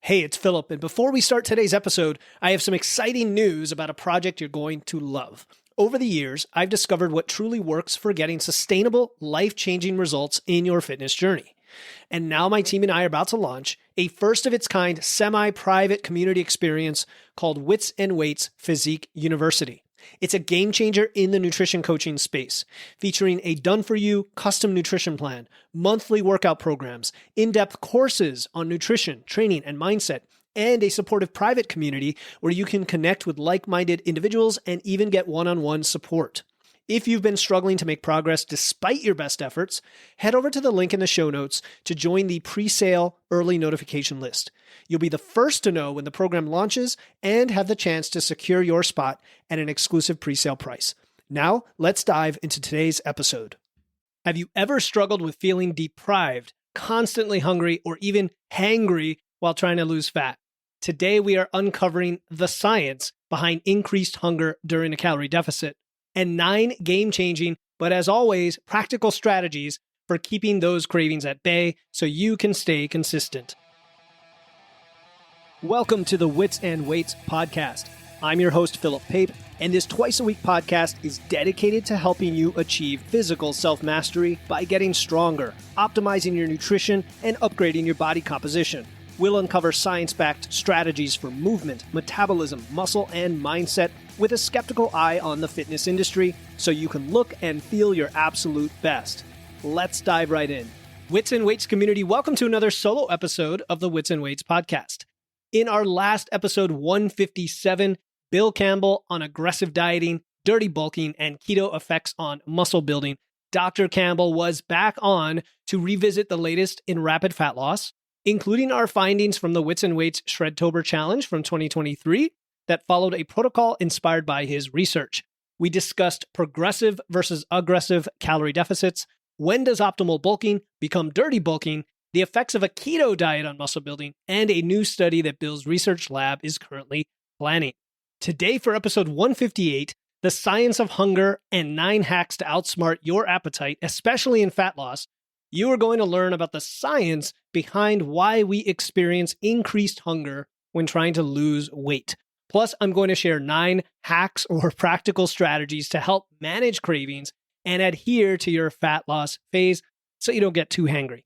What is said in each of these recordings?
Hey, it's Philip, and before we start today's episode, I have some exciting news about a project you're going to love. Over the years, I've discovered what truly works for getting sustainable, life-changing results in your fitness journey. And now my team and I are about to launch a first-of-its-kind semi-private community experience called Wits and Weights Physique University. It's a game changer in the nutrition coaching space, featuring a done-for-you custom nutrition plan, monthly workout programs, in-depth courses on nutrition, training, and mindset, and a supportive private community where you can connect with like-minded individuals and even get one-on-one support. If you've been struggling to make progress despite your best efforts, head over to the link in the show notes to join the pre-sale early notification list. You'll be the first to know when the program launches and have the chance to secure your spot at an exclusive pre-sale price. Now, let's dive into today's episode. Have you ever struggled with feeling deprived, constantly hungry, or even hangry while trying to lose fat? Today, we are uncovering the science behind increased hunger during a calorie deficit and 9 game-changing, but as always, practical strategies for keeping those cravings at bay so you can stay consistent. Welcome to the Wits and Weights podcast. I'm your host, Philip Pape, and this twice-a-week podcast is dedicated to helping you achieve physical self-mastery by getting stronger, optimizing your nutrition, and upgrading your body composition. We'll uncover science-backed strategies for movement, metabolism, muscle, and mindset with a skeptical eye on the fitness industry so you can look and feel your absolute best. Let's dive right in. Wits and Weights community, welcome to another solo episode of the Wits and Weights podcast. In our last episode 157, Bill Campbell on aggressive dieting, dirty bulking, and keto effects on muscle building, Dr. Campbell was back on to revisit the latest in rapid fat loss, including our findings from the Wits and Weights Shredtober Challenge from 2023 that followed a protocol inspired by his research. We discussed progressive versus aggressive calorie deficits, when does optimal bulking become dirty bulking, the effects of a keto diet on muscle building, and a new study that Bill's research lab is currently planning. Today for episode 158, the science of hunger and 9 hacks to outsmart your appetite, especially in fat loss, you are going to learn about the science behind why we experience increased hunger when trying to lose weight. Plus, I'm going to share 9 hacks or practical strategies to help manage cravings and adhere to your fat loss phase so you don't get too hangry.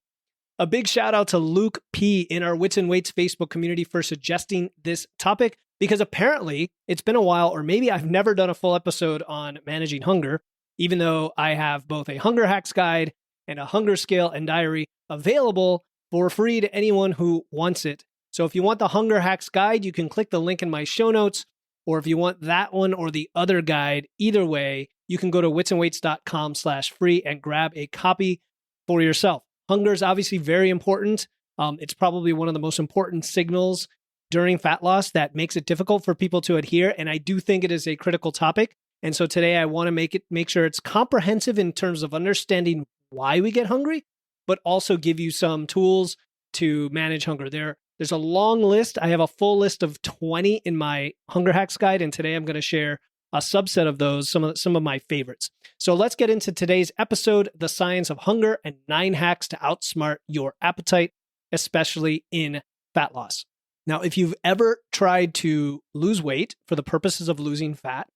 A big shout out to Luke P. in our Wits and Weights Facebook community for suggesting this topic, because apparently it's been a while, or maybe I've never done a full episode on managing hunger, even though I have both a hunger hacks guide and a hunger scale and diary available for free to anyone who wants it. So if you want the hunger hacks guide, you can click the link in my show notes, or if you want that one or the other guide, either way, you can go to witsandweights.com/free and grab a copy for yourself. Hunger is obviously very important. It's probably one of the most important signals during fat loss that makes it difficult for people to adhere. And I do think it is a critical topic. And so today I want to make sure it's comprehensive in terms of understanding why we get hungry, but also give you some tools to manage hunger. There's a long list. I have a full list of 20 in my hunger hacks guide. And today I'm going to share a subset of those, some of my favorites. So let's get into today's episode, the science of hunger and 9 hacks to outsmart your appetite, especially in fat loss. Now, if you've ever tried to lose weight for the purposes of losing fat,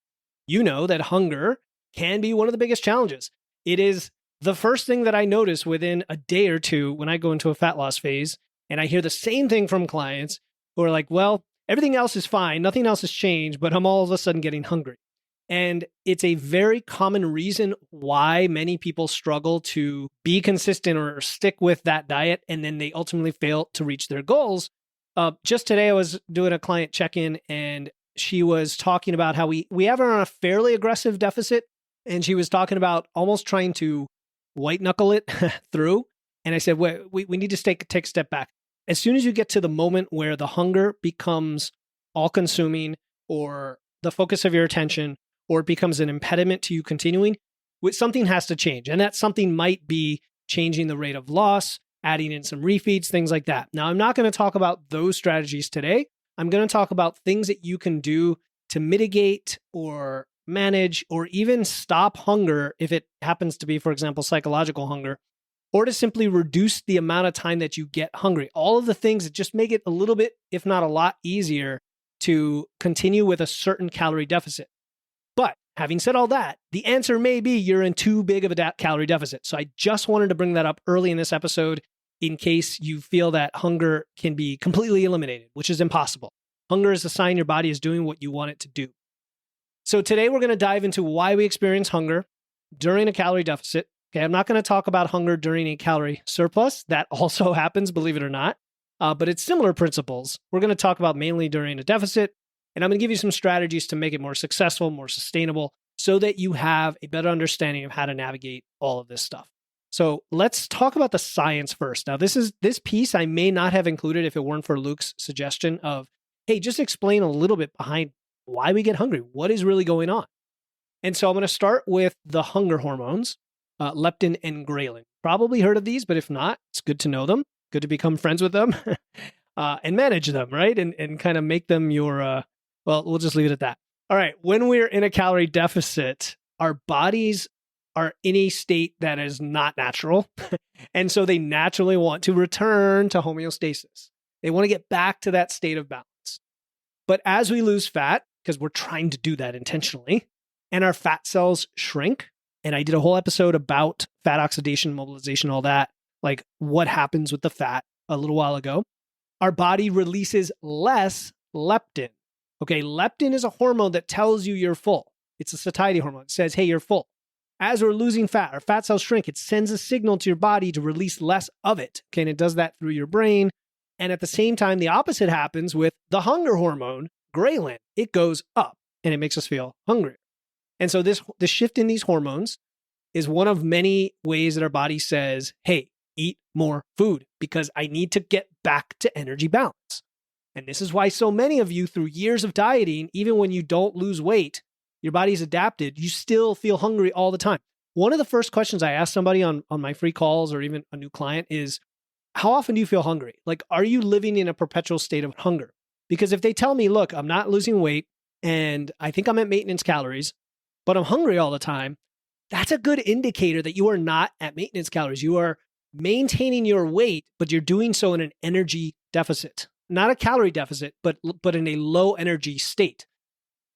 you know that hunger can be one of the biggest challenges. It is the first thing that I notice within a day or two when I go into a fat loss phase, and I hear the same thing from clients who are like, well, everything else is fine, nothing else has changed, but I'm all of a sudden getting hungry. And it's a very common reason why many people struggle to be consistent or stick with that diet, and then they ultimately fail to reach their goals. Just today, I was doing a client check-in, and she was talking about how we have her on a fairly aggressive deficit, and she was talking about almost trying to white knuckle it through. And I said, we need to take a step back. As soon as you get to the moment where the hunger becomes all-consuming or the focus of your attention, or it becomes an impediment to you continuing, something has to change. And that something might be changing the rate of loss, adding in some refeeds, things like that. Now, I'm not going to talk about those strategies today. I'm going to talk about things that you can do to mitigate or manage or even stop hunger if it happens to be, for example, psychological hunger or to simply reduce the amount of time that you get hungry. All of the things that just make it a little bit, if not a lot easier to continue with a certain calorie deficit. But having said all that, the answer may be you're in too big of a calorie deficit. So I just wanted to bring that up early in this episode in case you feel that hunger can be completely eliminated, which is impossible. Hunger is a sign your body is doing what you want it to do. So today we're going to dive into why we experience hunger during a calorie deficit. Okay, I'm not going to talk about hunger during a calorie surplus. That also happens, believe it or not. But it's similar principles. We're going to talk about mainly during a deficit. And I'm going to give you some strategies to make it more successful, more sustainable, so that you have a better understanding of how to navigate all of this stuff. So let's talk about the science first. Now, this piece I may not have included if it weren't for Luke's suggestion of, hey, just explain a little bit behind why we get hungry. What is really going on? And so I'm going to start with the hunger hormones, leptin and ghrelin. Probably heard of these, but if not, it's good to know them. Good to become friends with them and manage them, right? And kind of make them your, well, we'll just leave it at that. All right. When we're in a calorie deficit, our bodies are in a state that is not natural. And so they naturally want to return to homeostasis. They want to get back to that state of balance. But as we lose fat, because we're trying to do that intentionally, and our fat cells shrink, and I did a whole episode about fat oxidation, mobilization, all that, like what happens with the fat a little while ago, our body releases less leptin. Okay, leptin is a hormone that tells you you're full. It's a satiety hormone. It says, hey, you're full. As we're losing fat, our fat cells shrink. It sends a signal to your body to release less of it. Okay, and it does that through your brain. And at the same time, the opposite happens with the hunger hormone, ghrelin. It goes up and it makes us feel hungry. And so the shift in these hormones is one of many ways that our body says, hey, eat more food because I need to get back to energy balance. And this is why so many of you, through years of dieting, even when you don't lose weight, your body's adapted, you still feel hungry all the time. One of the first questions I ask somebody on my free calls or even a new client is, how often do you feel hungry? Like, are you living in a perpetual state of hunger? Because if they tell me, look, I'm not losing weight and I think I'm at maintenance calories, but I'm hungry all the time, that's a good indicator that you are not at maintenance calories. You are maintaining your weight, but you're doing so in an energy deficit. Not a calorie deficit, but in a low energy state.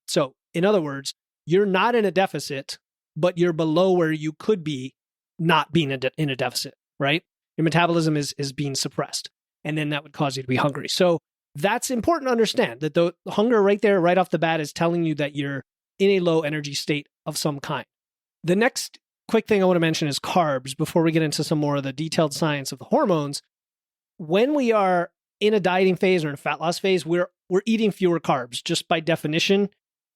So in other words, you're not in a deficit, but you're below where you could be not being in a deficit, right? Your metabolism is being suppressed. And then that would cause you to be hungry. So that's important to understand that the hunger right there, right off the bat is telling you that you're in a low energy state of some kind. The next quick thing I want to mention is carbs before we get into some more of the detailed science of the hormones. When we are in a dieting phase or in a fat loss phase, we're eating fewer carbs just by definition.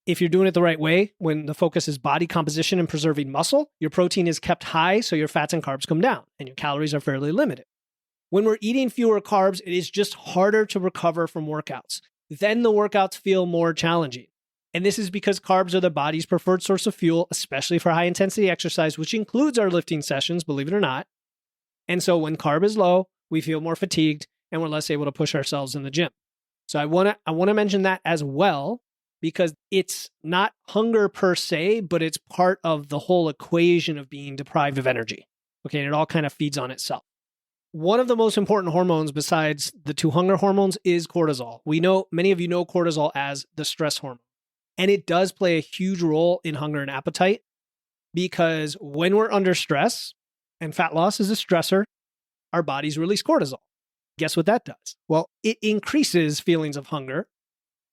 If you're doing it the right way, when the focus is body composition and preserving muscle, your protein is kept high, so your fats and carbs come down, and your calories are fairly limited. When we're eating fewer carbs, it is just harder to recover from workouts. Then the workouts feel more challenging. And this is because carbs are the body's preferred source of fuel, especially for high-intensity exercise, which includes our lifting sessions, believe it or not. And so when carb is low, we feel more fatigued, and we're less able to push ourselves in the gym. So I want to mention that as well, because it's not hunger per se, but it's part of the whole equation of being deprived of energy. Okay, and it all kind of feeds on itself. One of the most important hormones besides the two hunger hormones is cortisol. We know, many of you know cortisol as the stress hormone. And it does play a huge role in hunger and appetite because when we're under stress, and fat loss is a stressor, our bodies release cortisol. Guess what that does? Well, it increases feelings of hunger.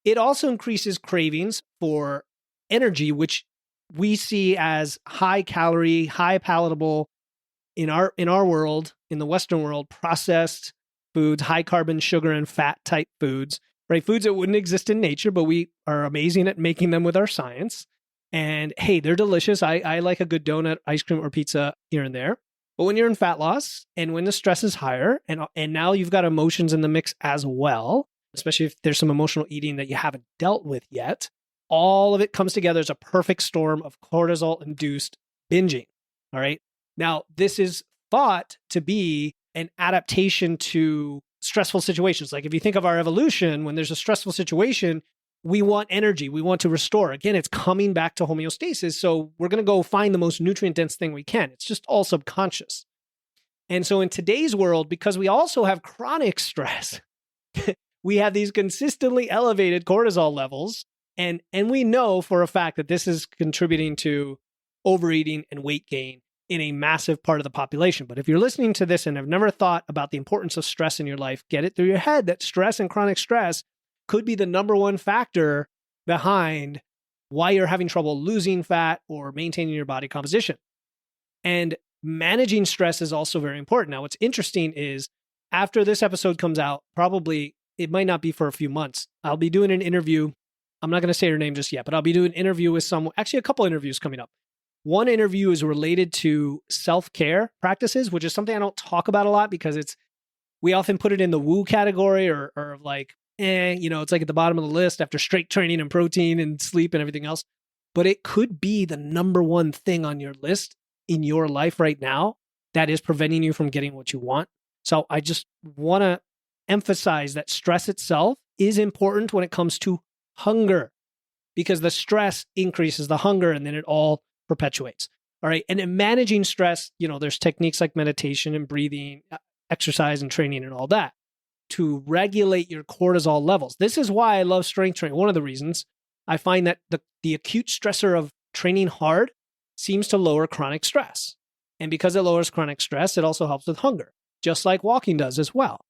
It also increases cravings for energy, which we see as high calorie, high palatable in our world, in the Western world, processed foods, high carbon, sugar, and fat type foods, right? Foods that wouldn't exist in nature, but we are amazing at making them with our science. And hey, they're delicious. I like a good donut, ice cream, or pizza here and there. But when you're in fat loss and when the stress is higher, and now you've got emotions in the mix as well, especially if there's some emotional eating that you haven't dealt with yet, all of it comes together as a perfect storm of cortisol-induced binging, all right? Now, this is thought to be an adaptation to stressful situations. Like if you think of our evolution, when there's a stressful situation, we want energy. We want to restore. Again, it's coming back to homeostasis. So we're going to go find the most nutrient-dense thing we can. It's just all subconscious. And so in today's world, because we also have chronic stress, we have these consistently elevated cortisol levels. And we know for a fact that this is contributing to overeating and weight gain in a massive part of the population. But if you're listening to this and have never thought about the importance of stress in your life, get it through your head that stress and chronic stress could be the number one factor behind why you're having trouble losing fat or maintaining your body composition. And managing stress is also very important. Now, what's interesting is after this episode comes out, probably it might not be for a few months, I'll be doing an interview. I'm not going to say her name just yet, but I'll be doing an interview with actually a couple interviews coming up. One interview is related to self-care practices, which is something I don't talk about a lot because we often put it in the woo category or like, it's like at the bottom of the list after strength training and protein and sleep and everything else. But it could be the number one thing on your list in your life right now that is preventing you from getting what you want. So I just want to emphasize that stress itself is important when it comes to hunger, because the stress increases the hunger and then it all perpetuates. All right. And in managing stress, there's techniques like meditation and breathing, exercise and training and all that to regulate your cortisol levels. This is why I love strength training. One of the reasons I find that the acute stressor of training hard seems to lower chronic stress. And because it lowers chronic stress, it also helps with hunger, just like walking does as well.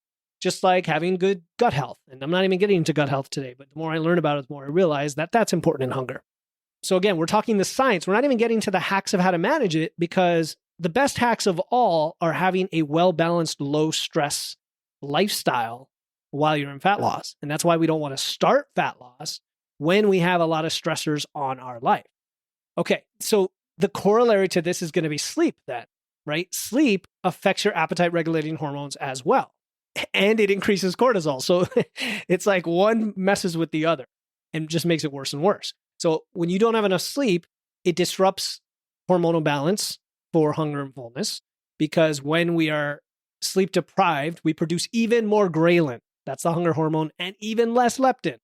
Just like having good gut health. And I'm not even getting into gut health today, but the more I learn about it, the more I realize that that's important in hunger. So again, we're talking the science. We're not even getting to the hacks of how to manage it, because the best hacks of all are having a well-balanced, low-stress lifestyle while you're in fat loss. And that's why we don't want to start fat loss when we have a lot of stressors on our life. Okay, so the corollary to this is going to be sleep then, right? Sleep affects your appetite regulating hormones as well. And it increases cortisol. So it's like one messes with the other and just makes it worse and worse. So when you don't have enough sleep, it disrupts hormonal balance for hunger and fullness, because when we are sleep deprived, we produce even more ghrelin. That's the hunger hormone, and even less leptin.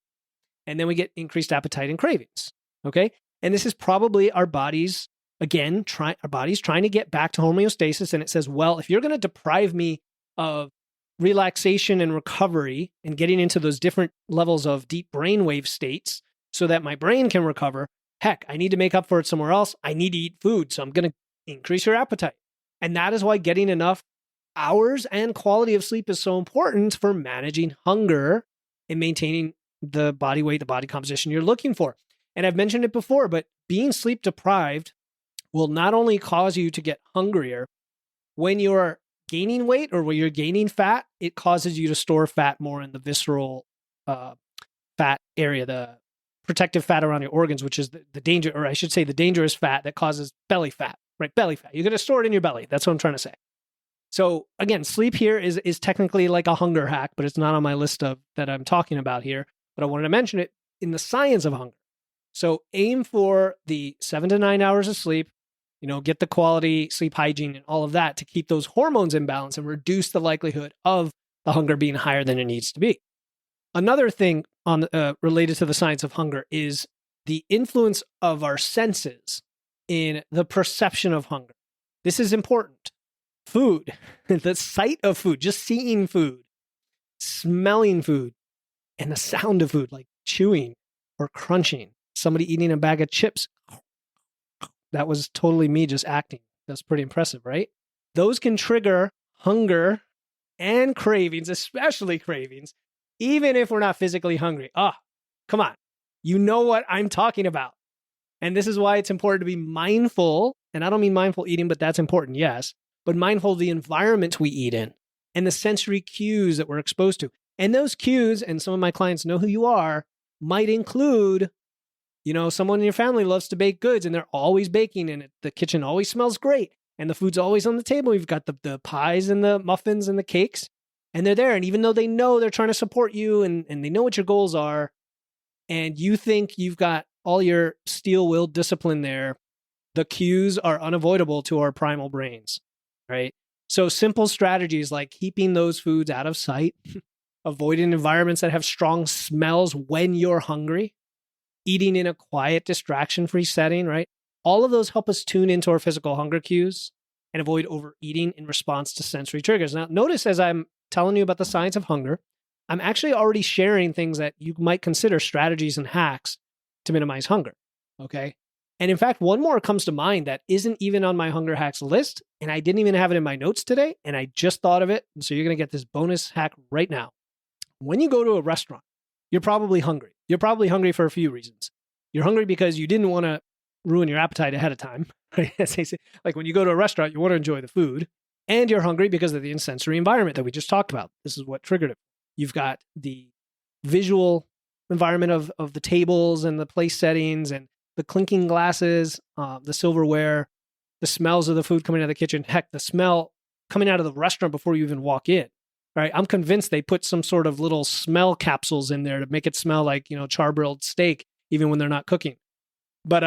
And then we get increased appetite and cravings. Okay. And this is probably our bodies, again, trying to get back to homeostasis. And it says, well, if you're going to deprive me of relaxation and recovery and getting into those different levels of deep brainwave states so that my brain can recover, heck, I need to make up for it somewhere else. I need to eat food. So I'm going to increase your appetite. And that is why getting enough hours and quality of sleep is so important for managing hunger and maintaining the body weight, the body composition you're looking for. And I've mentioned it before, but being sleep deprived will not only cause you to get hungrier when you're gaining weight or when you're gaining fat, it causes you to store fat more in the visceral fat area, the protective fat around your organs, which is the danger, or I should say the dangerous fat that causes belly fat, right? Belly fat. You're going to store it in your belly. That's what I'm trying to say. So again, sleep here is technically like a hunger hack, but it's not on my list of that I'm talking about here. But I wanted to mention it in the science of hunger. So aim for the 7 to 9 hours of sleep, get the quality sleep hygiene and all of that to keep those hormones in balance and reduce the likelihood of the hunger being higher than it needs to be. Another thing related to the science of hunger is the influence of our senses in the perception of hunger. This is important. Food, the sight of food, just seeing food, smelling food, and the sound of food, like chewing or crunching, somebody eating a bag of chips. That was totally me just acting. That's pretty impressive, right? Those can trigger hunger and cravings, especially cravings, even if we're not physically hungry. Come on. You know what I'm talking about. And this is why it's important to be mindful. And I don't mean mindful eating, but that's important, yes. But mindful of the environment we eat in and the sensory cues that we're exposed to. And those cues, and some of my clients know who you are, might include, someone in your family loves to bake goods and they're always baking and the kitchen always smells great and the food's always on the table. You've got the pies and the muffins and the cakes and they're there. And even though they know they're trying to support you and they know what your goals are and you think you've got all your steel-willed discipline there, the cues are unavoidable to our primal brains, right? So simple strategies like keeping those foods out of sight, avoiding environments that have strong smells when you're hungry, eating in a quiet, distraction-free setting, right? All of those help us tune into our physical hunger cues and avoid overeating in response to sensory triggers. Now, notice as I'm telling you about the science of hunger, I'm actually already sharing things that you might consider strategies and hacks to minimize hunger, okay? And in fact, one more comes to mind that isn't even on my hunger hacks list, and I didn't even have it in my notes today, and I just thought of it, and so you're going to get this bonus hack right now. When you go to a restaurant, you're probably hungry. You're probably hungry for a few reasons. You're hungry because you didn't want to ruin your appetite ahead of time, right? As they say, like when you go to a restaurant, you want to enjoy the food, and you're hungry because of the insensory environment that we just talked about. This is what triggered it. You've got the visual environment of the tables and the place settings and the clinking glasses, the silverware, the smells of the food coming out of the kitchen. Heck, the smell coming out of the restaurant before you even walk in, right? I'm convinced they put some sort of little smell capsules in there to make it smell like, char-grilled steak, even when they're not cooking. But,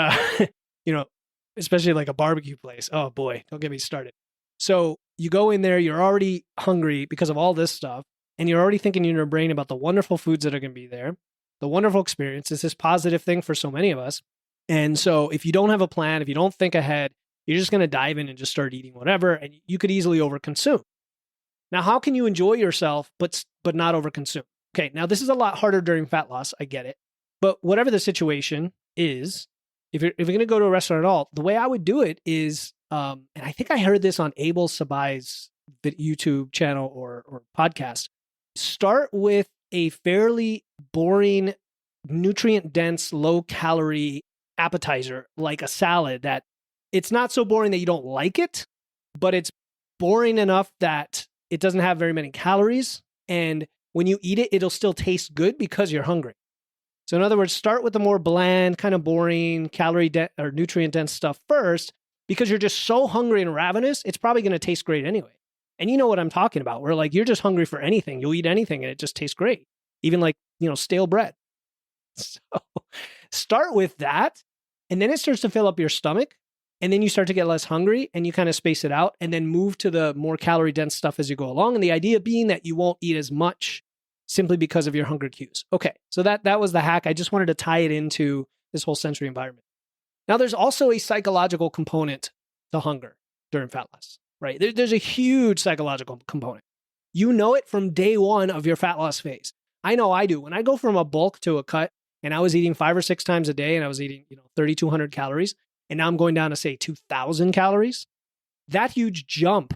especially like a barbecue place. Oh boy, don't get me started. So you go in there, you're already hungry because of all this stuff, and you're already thinking in your brain about the wonderful foods that are going to be there, the wonderful experience. It's this positive thing for so many of us. And so if you don't have a plan, if you don't think ahead, you're just going to dive in and just start eating whatever, and you could easily overconsume. Now, how can you enjoy yourself but not overconsume? Okay, now this is a lot harder during fat loss. I get it. But whatever the situation is, if you're going to go to a restaurant at all, the way I would do it is, and I think I heard this on Abel Sabai's YouTube channel or podcast, start with a fairly boring, nutrient-dense, low-calorie appetizer, like a salad, that it's not so boring that you don't like it, but it's boring enough that it doesn't have very many calories. And when you eat it, it'll still taste good because you're hungry. So in other words, start with the more bland, kind of boring, or nutrient-dense stuff first, because you're just so hungry and ravenous, it's probably going to taste great anyway. And you know what I'm talking about, where like you're just hungry for anything. You'll eat anything and it just tastes great. Even like, stale bread. So start with that, and then it starts to fill up your stomach, and then you start to get less hungry, and you kind of space it out, and then move to the more calorie-dense stuff as you go along. And the idea being that you won't eat as much simply because of your hunger cues. Okay, so that was the hack. I just wanted to tie it into this whole sensory environment. Now, there's also a psychological component to hunger during fat loss, right? There's a huge psychological component. You know it from day one of your fat loss phase. I know I do. When I go from a bulk to a cut, and I was eating 5 or 6 times a day, and I was eating 3,200 calories, and now I'm going down to say 2,000 calories, that huge jump,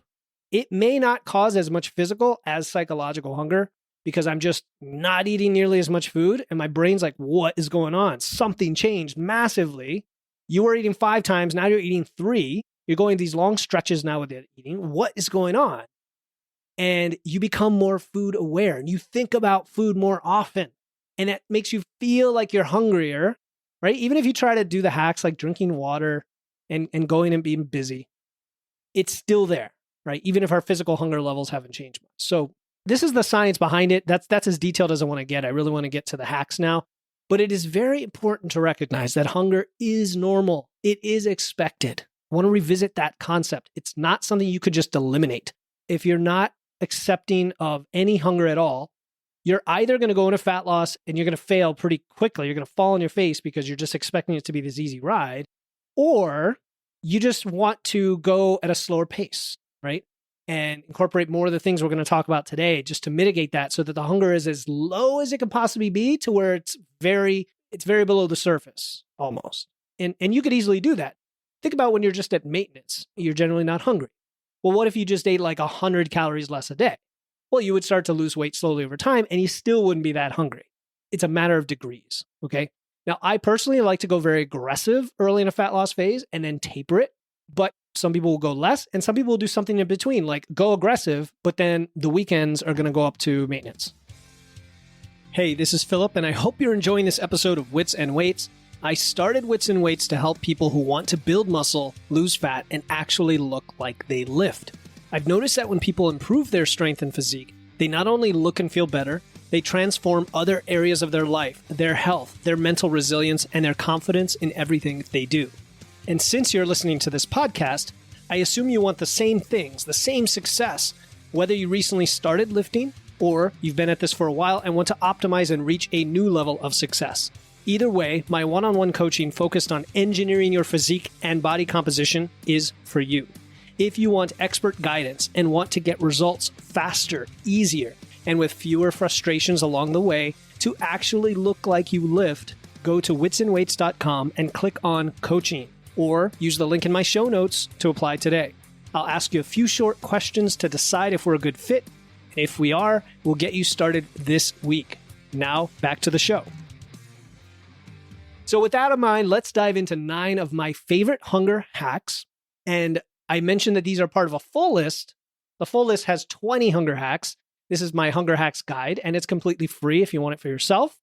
it may not cause as much physical as psychological hunger, because I'm just not eating nearly as much food, and my brain's like, what is going on? Something changed massively. You were eating 5 times, now you're eating 3. You're going these long stretches now with eating. What is going on? And you become more food aware, and you think about food more often. And it makes you feel like you're hungrier, right? Even if you try to do the hacks like drinking water and going and being busy, it's still there, right? Even if our physical hunger levels haven't changed much. So this is the science behind it. That's as detailed as I want to get. I really want to get to the hacks now. But it is very important to recognize that hunger is normal. It is expected. I want to revisit that concept. It's not something you could just eliminate. If you're not accepting of any hunger at all, you're either going to go into fat loss and you're going to fail pretty quickly. You're going to fall on your face because you're just expecting it to be this easy ride, or you just want to go at a slower pace, right? And incorporate more of the things we're going to talk about today just to mitigate that so that the hunger is as low as it can possibly be to where it's very below the surface almost. And you could easily do that. Think about when you're just at maintenance, you're generally not hungry. Well, what if you just ate like 100 calories less a day? Well, you would start to lose weight slowly over time, and you still wouldn't be that hungry. It's a matter of degrees, okay? Now, I personally like to go very aggressive early in a fat loss phase and then taper it, but some people will go less, and some people will do something in between, like go aggressive, but then the weekends are going to go up to maintenance. Hey, this is Philip, and I hope you're enjoying this episode of Wits and Weights. I started Wits and Weights to help people who want to build muscle, lose fat, and actually look like they lift. I've noticed that when people improve their strength and physique, they not only look and feel better, they transform other areas of their life, their health, their mental resilience, and their confidence in everything they do. And since you're listening to this podcast, I assume you want the same things, the same success, whether you recently started lifting or you've been at this for a while and want to optimize and reach a new level of success. Either way, my one-on-one coaching focused on engineering your physique and body composition is for you. If you want expert guidance and want to get results faster, easier, and with fewer frustrations along the way to actually look like you lift, go to witsandweights.com and click on coaching, or use the link in my show notes to apply today. I'll ask you a few short questions to decide if we're a good fit. If we are, we'll get you started this week. Now, back to the show. So with that in mind, let's dive into 9 of my favorite hunger hacks. And I mentioned that these are part of a full list. The full list has 20 hunger hacks. This is my hunger hacks guide, and it's completely free if you want it for yourself.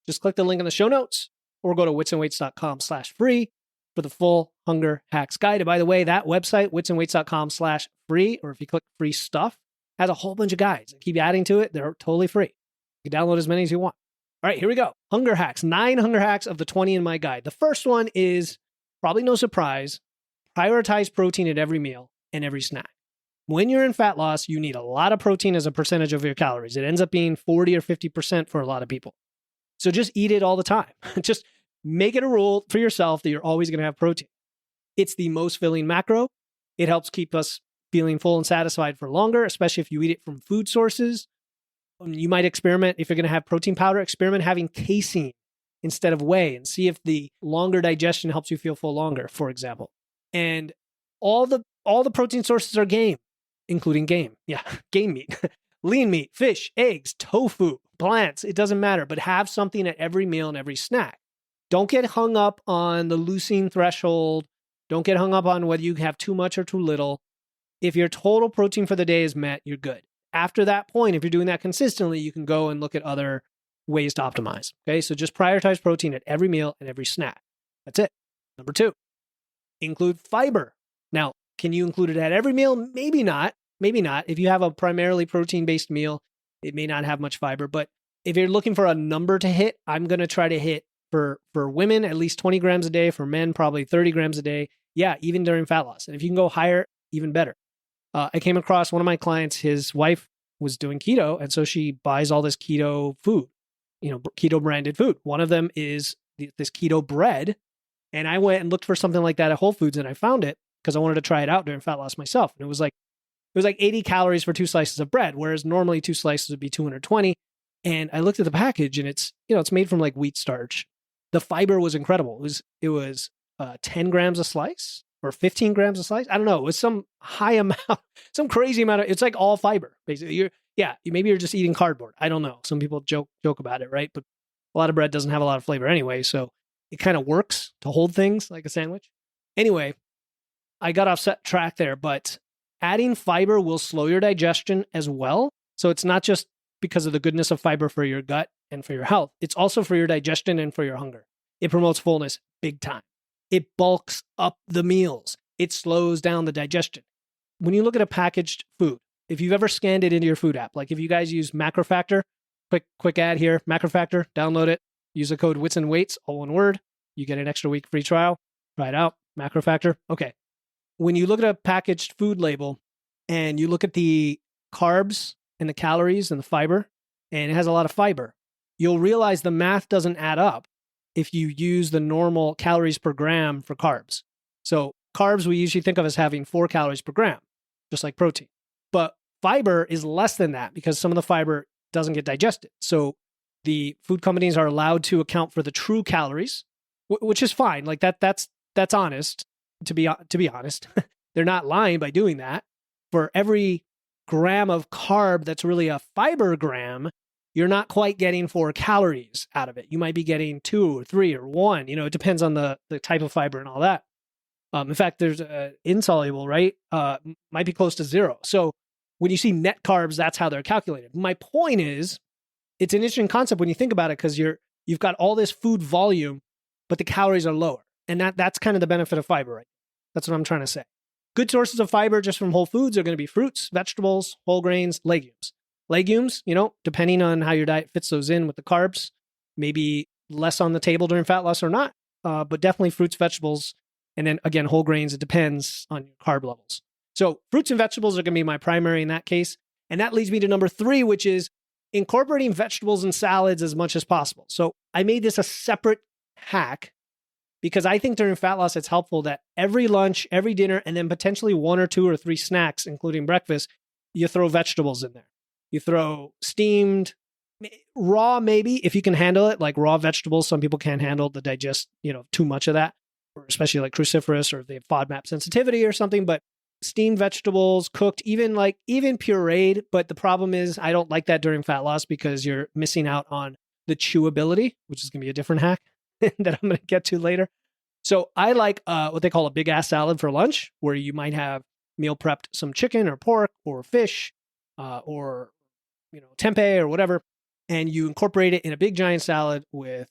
Just click the link in the show notes or go to witsandweights.com/free for the full hunger hacks guide. And by the way, that website, witsandweights.com/free, or if you click free stuff, has a whole bunch of guides. I keep adding to it. They're totally free. You can download as many as you want. All right, here we go. Hunger hacks, 9 hunger hacks of the 20 in my guide. The first one is, probably no surprise, prioritize protein at every meal and every snack. When you're in fat loss, you need a lot of protein as a percentage of your calories. It ends up being 40 or 50% for a lot of people. So just eat it all the time. Just make it a rule for yourself that you're always going to have protein. It's the most filling macro. It helps keep us feeling full and satisfied for longer, especially if you eat it from food sources. You might experiment, if you're going to have protein powder, experiment having casein instead of whey and see if the longer digestion helps you feel full longer, for example. And all the protein sources are game, including game. Yeah, game meat, lean meat, fish, eggs, tofu, plants. It doesn't matter, but have something at every meal and every snack. Don't get hung up on the leucine threshold. Don't get hung up on whether you have too much or too little. If your total protein for the day is met, you're good. After that point, if you're doing that consistently, you can go and look at other ways to optimize. Okay, so just prioritize protein at every meal and every snack. That's it. Number 2, include fiber. Now, can you include it at every meal? Maybe not. Maybe not. If you have a primarily protein-based meal, it may not have much fiber. But if you're looking for a number to hit, I'm going to try to hit for women at least 20 grams a day. For men, probably 30 grams a day. Yeah, even during fat loss. And if you can go higher, even better. I came across one of my clients, his wife was doing keto, and so she buys all this keto food, keto branded food. One of them is this keto bread. And I went and looked for something like that at Whole Foods, and I found it because I wanted to try it out during fat loss myself. And it was like 80 calories for 2 slices of bread, whereas normally 2 slices would be 220. And I looked at the package, and it's made from like wheat starch. The fiber was incredible. It was 10 grams a slice or 15 grams a slice. I don't know. It was some high amount, some crazy amount of. It's like all fiber basically. Maybe you're just eating cardboard. I don't know. Some people joke about it, right? But a lot of bread doesn't have a lot of flavor anyway, so it kind of works to hold things like a sandwich. Anyway, I got off track there, but adding fiber will slow your digestion as well. So it's not just because of the goodness of fiber for your gut and for your health. It's also for your digestion and for your hunger. It promotes fullness big time. It bulks up the meals. It slows down the digestion. When you look at a packaged food, if you've ever scanned it into your food app, like if you guys use MacroFactor, quick ad here, MacroFactor, download it, use the code WITSANDWEIGHTS, all one word. You get an extra week free trial. Try it out, MacroFactor. Okay. When you look at a packaged food label and you look at the carbs and the calories and the fiber, and it has a lot of fiber, you'll realize the math doesn't add up if you use the normal calories per gram for carbs. So carbs we usually think of as having 4 calories per gram, just like protein. But fiber is less than that because some of the fiber doesn't get digested. So the food companies are allowed to account for the true calories, which is fine. Like that's honest. To be honest, they're not lying by doing that. For every gram of carb that's really a fiber gram, you're not quite getting 4 calories out of it. You might be getting 2 or 3 or 1. It depends on the type of fiber and all that. In fact, there's insoluble, right? Might be close to 0. So when you see net carbs, that's how they're calculated. My point is, it's an interesting concept when you think about it because you've got all this food volume, but the calories are lower. And that's kind of the benefit of fiber, right? That's what I'm trying to say. Good sources of fiber just from whole foods are going to be fruits, vegetables, whole grains, legumes. Legumes, depending on how your diet fits those in with the carbs, maybe less on the table during fat loss or not, but definitely fruits, vegetables, and then again, whole grains. It depends on your carb levels. So fruits and vegetables are going to be my primary in that case. And that leads me to number 3, which is incorporating vegetables and salads as much as possible. So I made this a separate hack because I think during fat loss, it's helpful that every lunch, every dinner, and then potentially 1 or 2 or 3 snacks, including breakfast, you throw vegetables in there. You throw steamed, raw, maybe if you can handle it, like raw vegetables. Some people can't handle the digest, too much of that, or especially like cruciferous, or if they have FODMAP sensitivity or something. But steamed vegetables, cooked, even pureed. But the problem is I don't like that during fat loss because you're missing out on the chewability, which is going to be a different hack that I'm going to get to later. So I like what they call a big ass salad for lunch, where you might have meal prepped some chicken or pork or fish or tempeh or whatever, and you incorporate it in a big giant salad with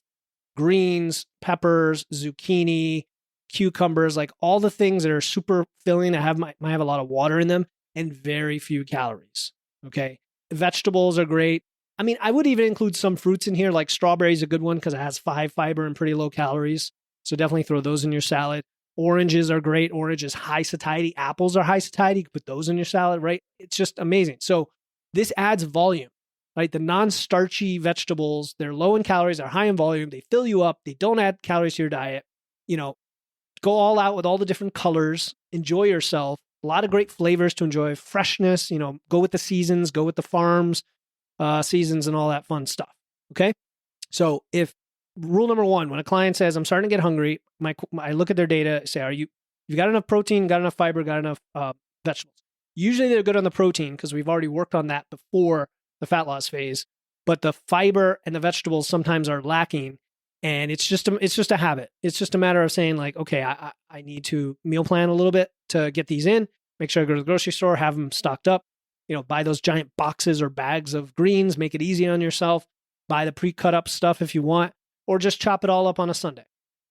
greens, peppers, zucchini, cucumbers, like all the things that are super filling, that might have a lot of water in them and very few calories. Okay. Vegetables are great. I mean, I would even include some fruits in here, like strawberry is a good one because it has high fiber and pretty low calories. So definitely throw those in your salad. Oranges are great. Orange is high satiety. Apples are high satiety. You can put those in your salad, right? It's just amazing. So this adds volume, right? The non-starchy vegetables, they're low in calories, they're high in volume, they fill you up, they don't add calories to your diet. Go all out with all the different colors, enjoy yourself. A lot of great flavors to enjoy, freshness, go with the seasons, go with the farms, seasons and all that fun stuff. Okay. So if rule number 1, when a client says, I'm starting to get hungry, I look at their data, say, you got enough protein, got enough fiber, got enough vegetables? Usually they're good on the protein because we've already worked on that before the fat loss phase, but the fiber and the vegetables sometimes are lacking. And it's just a habit. It's just a matter of saying like, okay, I need to meal plan a little bit to get these in, make sure I go to the grocery store, have them stocked up, buy those giant boxes or bags of greens, make it easy on yourself, buy the pre-cut up stuff if you want, or just chop it all up on a Sunday.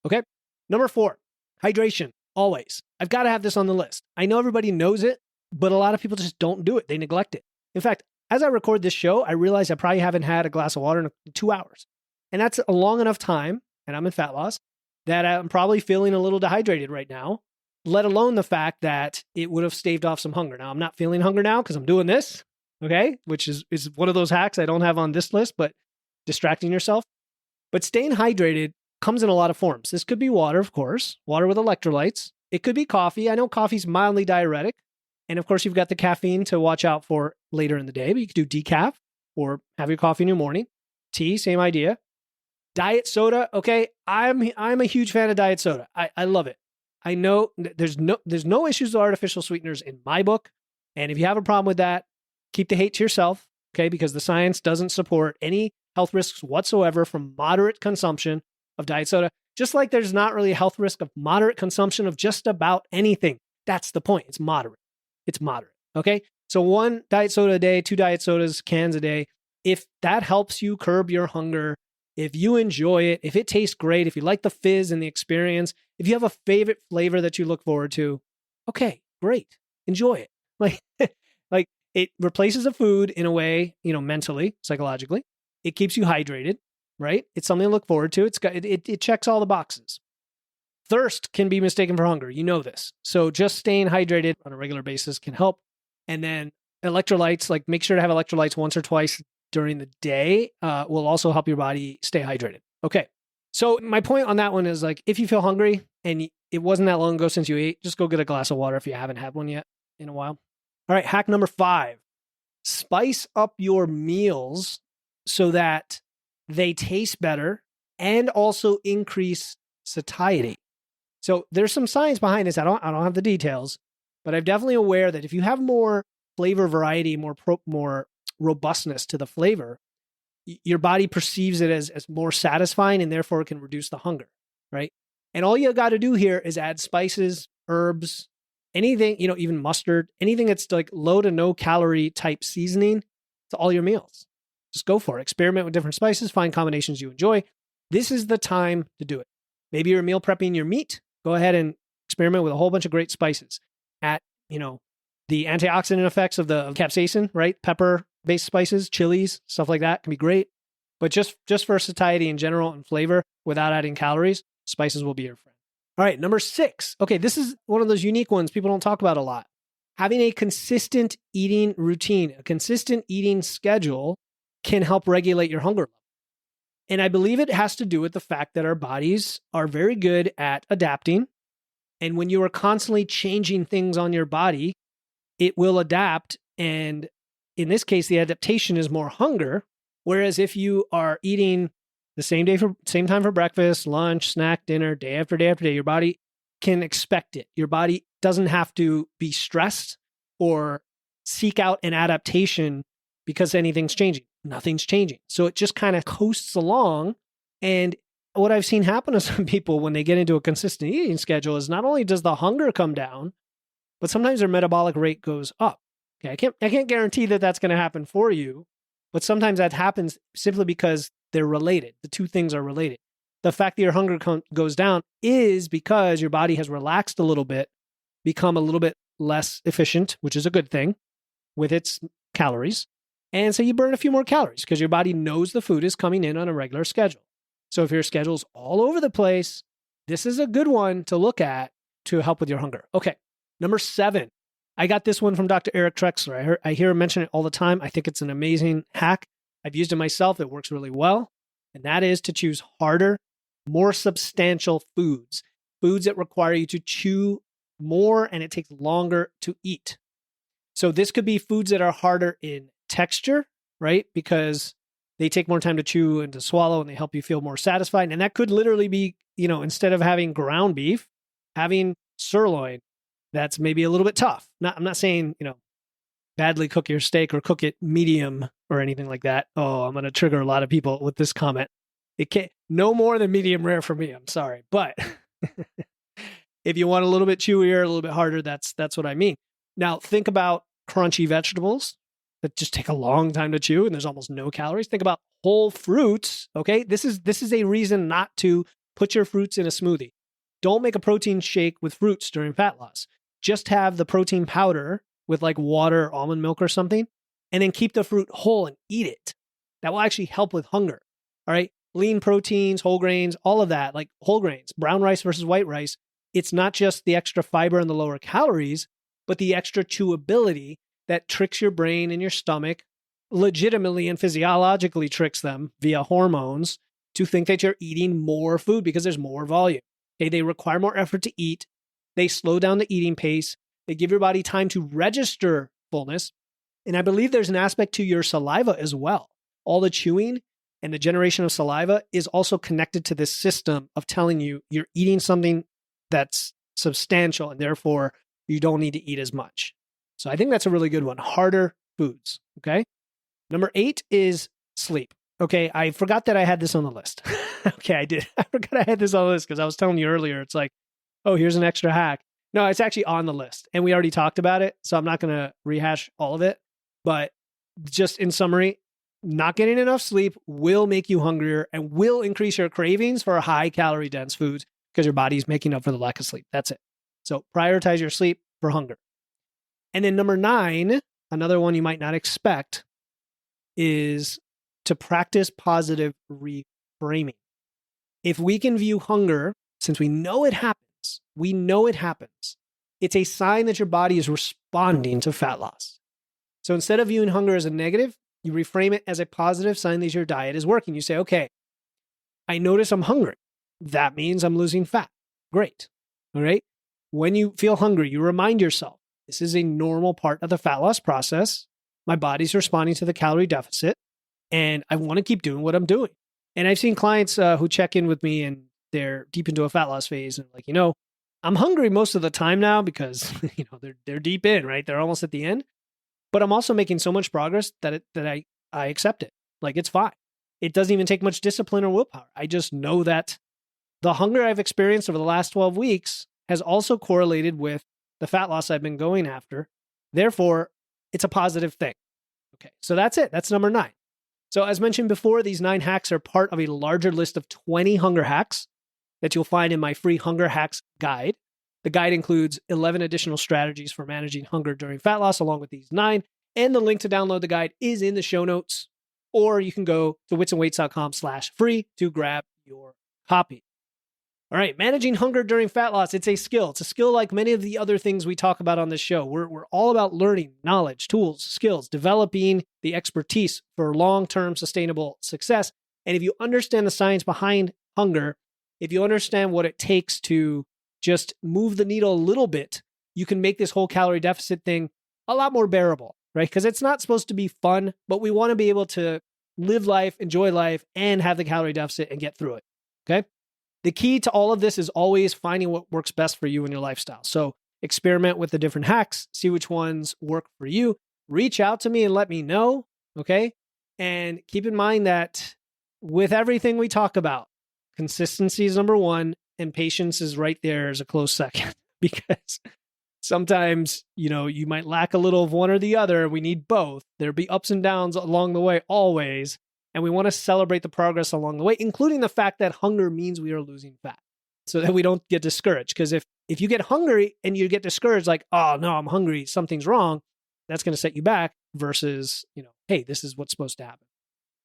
Okay. Number 4, hydration. Always. I've got to have this on the list. I know everybody knows it, but a lot of people just don't do it. They neglect it. In fact, as I record this show, I realize I probably haven't had a glass of water in 2 hours. And that's a long enough time, and I'm in fat loss, that I'm probably feeling a little dehydrated right now, let alone the fact that it would have staved off some hunger. Now, I'm not feeling hunger now because I'm doing this, okay, which is one of those hacks I don't have on this list, but distracting yourself. But staying hydrated comes in a lot of forms. This could be water, of course, water with electrolytes. It could be coffee. I know coffee's mildly diuretic. And of course, you've got the caffeine to watch out for later in the day, but you could do decaf or have your coffee in your morning. Tea, same idea. Diet soda, okay. I'm a huge fan of diet soda. I love it. I know there's no issues with artificial sweeteners in my book. And if you have a problem with that, keep the hate to yourself, okay? Because the science doesn't support any health risks whatsoever from moderate consumption of diet soda. Just like there's not really a health risk of moderate consumption of just about anything. That's the point. It's moderate. It's moderate, okay? So 1 diet soda a day, 2 diet sodas, cans a day. If that helps you curb your hunger, if you enjoy it, if it tastes great, if you like the fizz and the experience, if you have a favorite flavor that you look forward to, okay, great. Enjoy it. Like it replaces a food in a way, mentally, psychologically. It keeps you hydrated, right? It's something to look forward to. It checks all the boxes. Thirst can be mistaken for hunger. You know this. So just staying hydrated on a regular basis can help. And then electrolytes, like make sure to have electrolytes once or twice during the day, will also help your body stay hydrated. Okay. So my point on that one is like, if you feel hungry and it wasn't that long ago since you ate, just go get a glass of water if you haven't had one yet in a while. All right. Hack number 5, spice up your meals so that they taste better and also increase satiety. So there's some science behind this. I don't have the details, but I'm definitely aware that if you have more flavor variety, more robustness to the flavor, your body perceives it as more satisfying and therefore it can reduce the hunger, right? And all you got to do here is add spices, herbs, anything, even mustard, anything that's like low to no calorie type seasoning to all your meals. Just go for it. Experiment with different spices, find combinations you enjoy. This is the time to do it. Maybe you're meal prepping your meat. Go ahead and experiment with a whole bunch of great spices. At, the antioxidant effects of the capsaicin, right? Pepper-based spices, chilies, stuff like that can be great. But just for satiety in general and flavor without adding calories, spices will be your friend. All right, number 6. Okay, this is one of those unique ones people don't talk about a lot. Having a consistent eating routine, a consistent eating schedule can help regulate your hunger level. And I believe it has to do with the fact that our bodies are very good at adapting. And when you are constantly changing things on your body, it will adapt. And in this case, the adaptation is more hunger. Whereas if you are eating the same time for breakfast, lunch, snack, dinner, day after day after day, your body can expect it. Your body doesn't have to be stressed or seek out an adaptation because anything's changing. Nothing's changing. So it just kind of coasts along. And what I've seen happen to some people when they get into a consistent eating schedule is not only does the hunger come down, but sometimes their metabolic rate goes up. Okay, I can't guarantee that that's going to happen for you, but sometimes that happens simply because they're related. The two things are related. The fact that your hunger goes down is because your body has relaxed a little bit, become a little bit less efficient, which is a good thing, with its calories. And so you burn a few more calories because your body knows the food is coming in on a regular schedule. So if your schedule's all over the place, this is a good one to look at to help with your hunger. Okay, number 7. I got this one from Dr. Eric Trexler. I hear him mention it all the time. I think it's an amazing hack. I've used it myself. It works really well. And that is to choose harder, more substantial foods. Foods that require you to chew more and it takes longer to eat. So this could be foods that are harder in texture, right? Because they take more time to chew and to swallow and they help you feel more satisfied. And that could literally be, instead of having ground beef, having sirloin. That's maybe a little bit tough. I'm not saying, badly cook your steak or cook it medium or anything like that. Oh, I'm going to trigger a lot of people with this comment. It can't, no more than medium rare for me. I'm sorry. But if you want a little bit chewier, a little bit harder, that's what I mean. Now, think about crunchy vegetables that just take a long time to chew and there's almost no calories. Think about whole fruits. Okay. This is a reason not to put your fruits in a smoothie. Don't make a protein shake with fruits during fat loss. Just have the protein powder with like water, almond milk or something, and then keep the fruit whole and eat it. That will actually help with hunger. All right. Lean proteins, whole grains, all of that, like whole grains, brown rice versus white rice. It's not just the extra fiber and the lower calories, but the extra chewability that tricks your brain and your stomach, legitimately and physiologically tricks them via hormones to think that you're eating more food because there's more volume. Okay, they require more effort to eat. They slow down the eating pace. They give your body time to register fullness. And I believe there's an aspect to your saliva as well. All the chewing and the generation of saliva is also connected to this system of telling you you're eating something that's substantial and therefore you don't need to eat as much. So I think that's a really good one. Harder foods. Okay. Number 8 is sleep. Okay. I forgot that I had this on the list. Okay. I did. I forgot I had this on the list because I was telling you earlier, it's like, oh, here's an extra hack. No, it's actually on the list and we already talked about it. So I'm not going to rehash all of it, but just in summary, not getting enough sleep will make you hungrier and will increase your cravings for high calorie dense foods because your body's making up for the lack of sleep. That's it. So prioritize your sleep for hunger. And then number 9, another one you might not expect, is to practice positive reframing. If we can view hunger, since we know it happens, it's a sign that your body is responding to fat loss. So instead of viewing hunger as a negative, you reframe it as a positive sign that your diet is working. You say, okay, I notice I'm hungry. That means I'm losing fat. Great. All right. When you feel hungry, you remind yourself, this is a normal part of the fat loss process. My body's responding to the calorie deficit, and I want to keep doing what I'm doing. And I've seen clients who check in with me and they're deep into a fat loss phase and like, I'm hungry most of the time now because, they're deep in, right? They're almost at the end, but I'm also making so much progress that I accept it. Like it's fine. It doesn't even take much discipline or willpower. I just know that the hunger I've experienced over the last 12 weeks has also correlated with the fat loss I've been going after. Therefore, it's a positive thing. Okay, so that's it. That's number 9. So as mentioned before, these 9 hacks are part of a larger list of 20 hunger hacks that you'll find in my free Hunger Hacks guide. The guide includes 11 additional strategies for managing hunger during fat loss, along with these 9. And the link to download the guide is in the show notes, or you can go to witsandweights.com/free to grab your copy. All right, managing hunger during fat loss, it's a skill. It's a skill like many of the other things we talk about on this show. We're all about learning, knowledge, tools, skills, developing the expertise for long-term sustainable success. And if you understand the science behind hunger, if you understand what it takes to just move the needle a little bit, you can make this whole calorie deficit thing a lot more bearable, right? Because it's not supposed to be fun, but we want to be able to live life, enjoy life, and have the calorie deficit and get through it, okay? The key to all of this is always finding what works best for you and your lifestyle. So experiment with the different hacks, see which ones work for you. Reach out to me and let me know, okay? And keep in mind that with everything we talk about, consistency is number one, and patience is right there as a close second because sometimes, you might lack a little of one or the other. We need both. There'll be ups and downs along the way always, and we want to celebrate the progress along the way, including the fact that hunger means we are losing fat so that we don't get discouraged. Because if you get hungry and you get discouraged, like, oh, no, I'm hungry, something's wrong, that's going to set you back versus, hey, this is what's supposed to happen.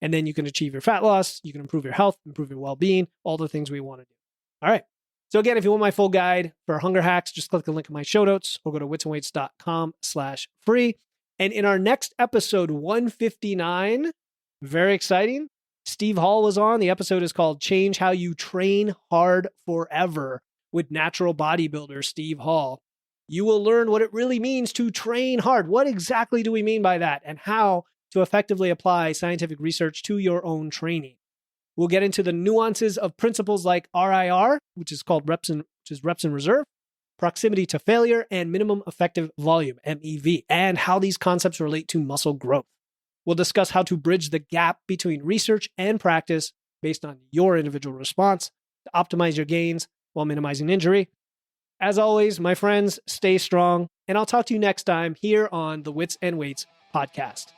And then you can achieve your fat loss, you can improve your health, improve your well-being, all the things we want to do. All right. So again, if you want my full guide for hunger hacks, just click the link in my show notes or go to witsandweights.com/free. And in our next episode 159, very exciting, Steve Hall was on. The episode is called Change How You Train Hard Forever with natural bodybuilder Steve Hall. You will learn what it really means to train hard. What exactly do we mean by that? And how to effectively apply scientific research to your own training. We'll get into the nuances of principles like RIR, which is reps in reserve, proximity to failure, and minimum effective volume, MEV, and how these concepts relate to muscle growth. We'll discuss how to bridge the gap between research and practice based on your individual response to optimize your gains while minimizing injury. As always, my friends, stay strong, and I'll talk to you next time here on the Wits and Weights podcast.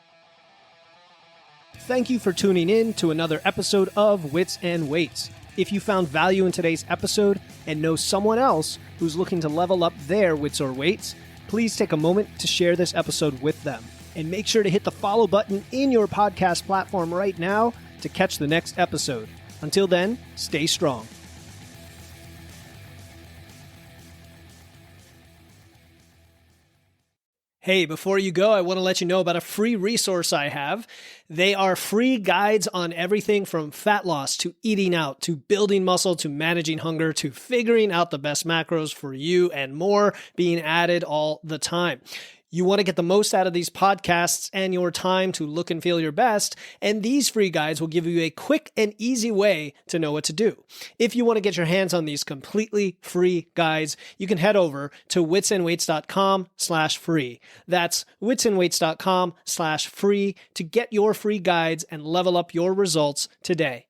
Thank you for tuning in to another episode of Wits and Weights. If you found value in today's episode and know someone else who's looking to level up their wits or weights, please take a moment to share this episode with them. And make sure to hit the follow button in your podcast platform right now to catch the next episode. Until then, stay strong. Hey, before you go, I want to let you know about a free resource I have. They are free guides on everything from fat loss to eating out to building muscle to managing hunger to figuring out the best macros for you and more being added all the time. You want to get the most out of these podcasts and your time to look and feel your best, and these free guides will give you a quick and easy way to know what to do. If you want to get your hands on these completely free guides, you can head over to witsandweights.com/free. That's witsandweights.com/free to get your free guides and level up your results today.